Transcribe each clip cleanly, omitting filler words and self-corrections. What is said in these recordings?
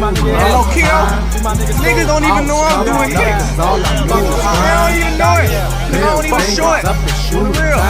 And low key, niggas don't even know I'm doing kicks. They don't even know it. They don't even show it. For real.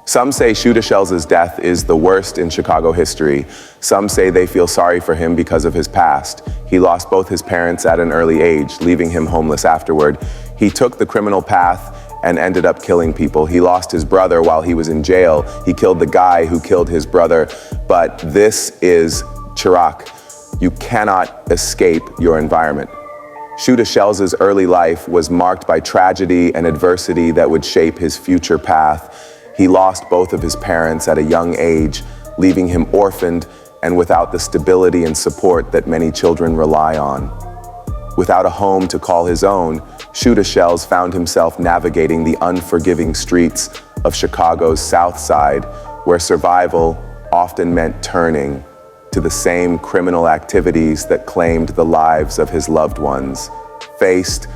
Some say ShootaShellz's death is the worst in Chicago history. Some say they feel sorry for him because of his past. He lost both his parents at an early age, leaving him homeless afterward. He took the criminal path and ended up killing people. He lost his brother while he was in jail. He killed the guy who killed his brother. But this is Chiraq. You cannot escape your environment. ShootaShellz's early life was marked by tragedy and adversity that would shape his future path. He lost both of his parents at a young age, leaving him orphaned and without the stability and support that many children rely on. Without a home to call his own, ShootaShellz found himself navigating the unforgiving streets of Chicago's South Side, where survival often meant turning to the same criminal activities that claimed the lives of his loved ones. Faced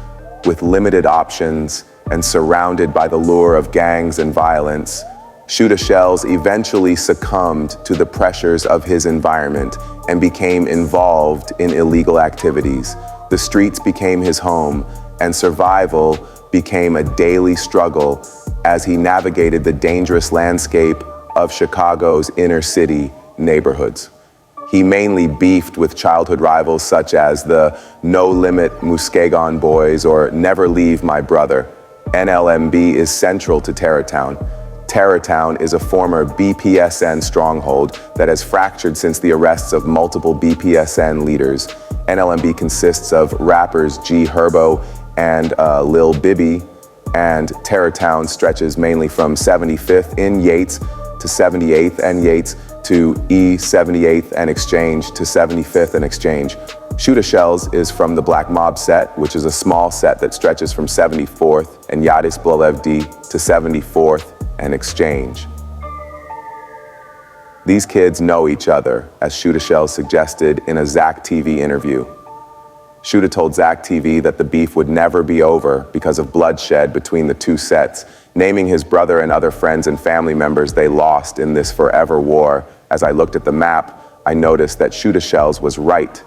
with limited options and surrounded by the lure of gangs and violence, ShootaShellz eventually succumbed to the pressures of his environment and became involved in illegal activities. The streets became his home, and survival became a daily struggle as he navigated the dangerous landscape of Chicago's inner city neighborhoods. He mainly beefed with childhood rivals such as the No Limit Muskegon Boys or Never Leave My Brother. NLMB is central to Terrortown. Terrortown is a former BPSN stronghold that has fractured since the arrests of multiple BPSN leaders. NLMB consists of rappers G Herbo and Lil Bibby, and Terrortown stretches mainly from 75th in Yates to 78th and Yates to E78th and Exchange to 75th and Exchange. ShootaShellz is from the Black Mob set, which is a small set that stretches from 74th and Yadis Blolevdi to 74th and Exchange. These kids know each other, as ShootaShellz suggested in a Zach TV interview. Shoota told Zach TV that the beef would never be over because of bloodshed between the two sets, naming his brother and other friends and family members they lost in this forever war. As I looked at the map, I noticed that ShootaShellz was right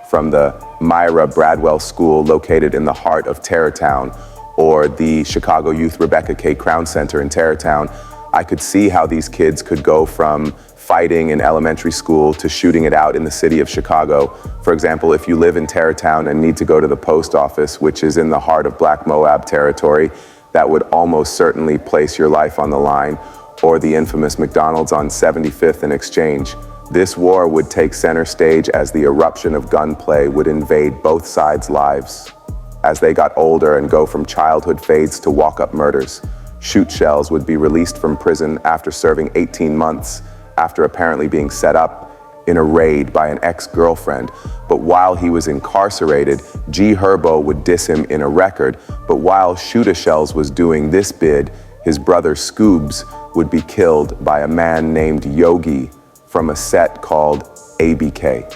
from the Myra Bradwell School located in the heart of Terrortown, or the Chicago Youth Rebecca K. Crown Center in Terrortown. I could see how these kids could go from fighting in elementary school to shooting it out in the city of Chicago. For example, if you live in Terrortown and need to go to the post office, which is in the heart of Black Moab territory, that would almost certainly place your life on the line, or the infamous McDonald's on 75th and Exchange. This war would take center stage as the eruption of gunplay would invade both sides' lives. As they got older and go from childhood fades to walk-up murders, ShootaShellz would be released from prison after serving 18 months, after apparently being set up in a raid by an ex-girlfriend. But while he was incarcerated, G Herbo would diss him in a record. But while ShootaShellz was doing this bid, his brother Scoobs would be killed by a man named Yogi from a set called ABK.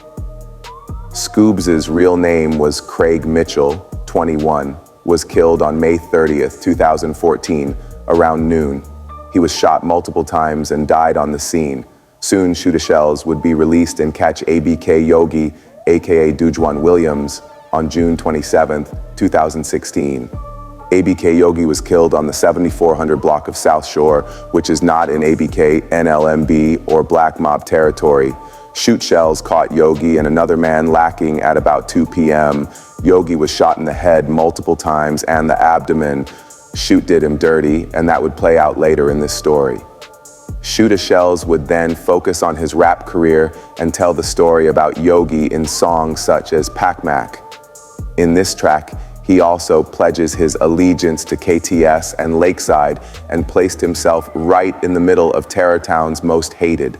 Scoobs' real name was Craig Mitchell, 21, was killed on May 30th, 2014, around noon. He was shot multiple times and died on the scene. Soon, ShootaShellz would be released and catch ABK Yogi, aka Dujwan Williams, on June 27th, 2016. ABK Yogi was killed on the 7400 block of South Shore, which is not in ABK, NLMB, or Black Mob territory. ShootaShellz caught Yogi and another man lacking at about 2 p.m. Yogi was shot in the head multiple times and the abdomen. Shoot did him dirty, and that would play out later in this story. ShootaShellz would then focus on his rap career and tell the story about Yogi in songs such as Pac-Mac. In this track, he also pledges his allegiance to KTS and Lakeside and placed himself right in the middle of Terrortown's most hated.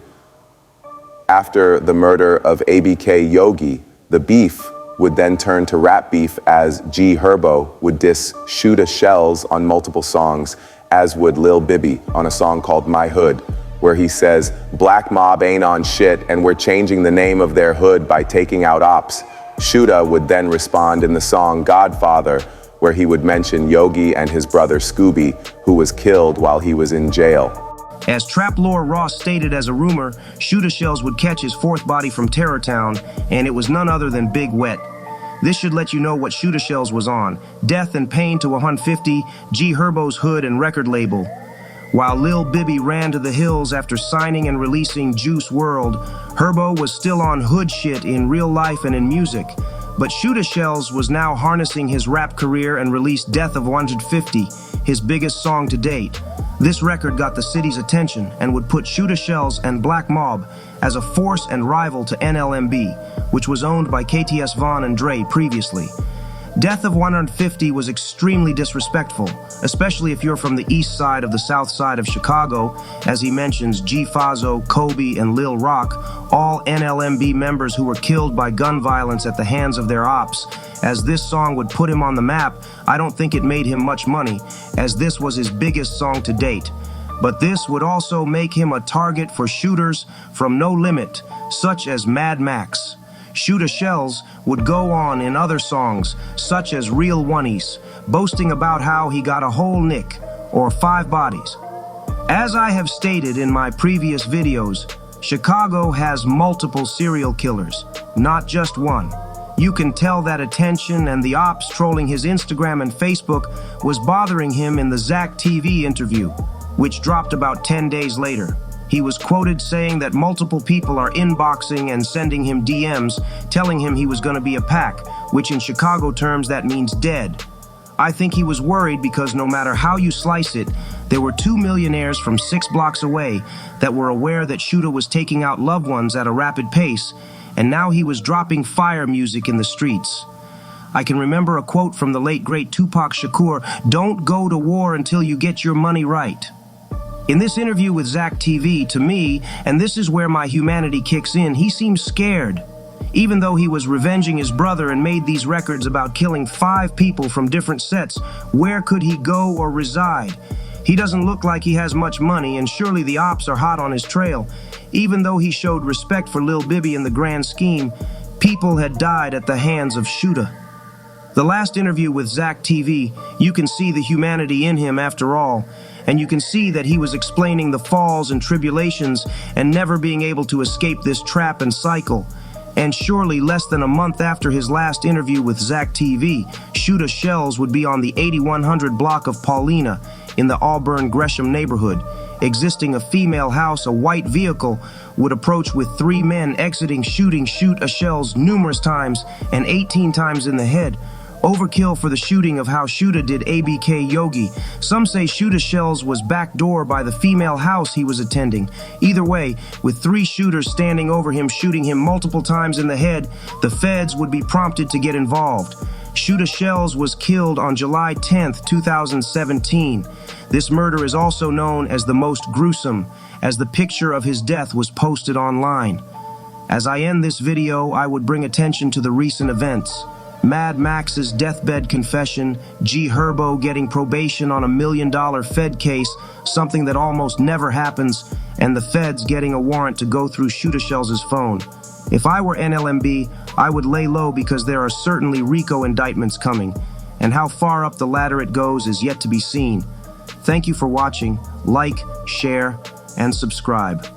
After the murder of ABK Yogi, the beef would then turn to rap beef as G Herbo would diss ShootaShellz on multiple songs, as would Lil Bibby on a song called My Hood, where he says, "Black Mob ain't on shit and we're changing the name of their hood by taking out ops." Shoota would then respond in the song Godfather, where he would mention Yogi and his brother Scooby, who was killed while he was in jail. As Trap Lore Ross stated as a rumor, ShootaShellz would catch his fourth body from Terror Town, and it was none other than Big Wet. This should let you know what ShootaShellz was on. Death and Pain to 150, G Herbo's hood and record label. While Lil Bibby ran to the hills after signing and releasing Juice WRLD, Herbo was still on hood shit in real life and in music. But ShootaShellz was now harnessing his rap career and released Death of 150, his biggest song to date. This record got the city's attention and would put ShootaShellz and Black Mob as a force and rival to NLMB, which was owned by KTS Vaughn and Dre previously. Death of 150 was extremely disrespectful, especially if you're from the east side of the south side of Chicago, as he mentions G Fazzo, Kobe, and Lil Rock, all NLMB members who were killed by gun violence at the hands of their ops. As this song would put him on the map, I don't think it made him much money, as this was his biggest song to date. But this would also make him a target for shooters from No Limit, such as Mad Max. ShootaShellz would go on in other songs, such as Real Oneies, boasting about how he got a whole nick, or 5 bodies. As I have stated in my previous videos, Chicago has multiple serial killers, not just one. You can tell that attention and the ops trolling his Instagram and Facebook was bothering him in the Zach TV interview, which dropped about 10 days later. He was quoted saying that multiple people are inboxing and sending him DMs, telling him he was going to be a pack, which in Chicago terms that means dead. I think he was worried because no matter how you slice it, there were 2 millionaires from 6 blocks away that were aware that Shoota was taking out loved ones at a rapid pace, and now he was dropping fire music in the streets. I can remember a quote from the late great Tupac Shakur, "Don't go to war until you get your money right." In this interview with Zach TV, to me, and this is where my humanity kicks in, he seems scared. Even though he was revenging his brother and made these records about killing 5 people from different sets, where could he go or reside? He doesn't look like he has much money, and surely the ops are hot on his trail. Even though he showed respect for Lil Bibby in the grand scheme, people had died at the hands of Shoota. The last interview with Zach TV, you can see the humanity in him after all, and you can see that he was explaining the falls and tribulations and never being able to escape this trap and cycle. And surely less than a month after his last interview with Zach TV, ShootaShellz would be on the 8100 block of Paulina in the Auburn Gresham neighborhood. Existing a female house, a white vehicle would approach with 3 men exiting shooting ShootaShellz numerous times and 18 times in the head. Overkill for the shooting of how Shoota did ABK Yogi. Some say ShootaShellz was backdoored by the female house he was attending. Either way, with 3 shooters standing over him shooting him multiple times in the head, the feds would be prompted to get involved. ShootaShellz was killed on July 10th, 2017. This murder is also known as the most gruesome, as the picture of his death was posted online. As I end this video, I would bring attention to the recent events. Mad Max's deathbed confession, G Herbo getting probation on $1 million Fed case, something that almost never happens, and the feds getting a warrant to go through ShootaShellz's phone. If I were NLMB, I would lay low because there are certainly RICO indictments coming, and how far up the ladder it goes is yet to be seen. Thank you for watching. Like, share, and subscribe.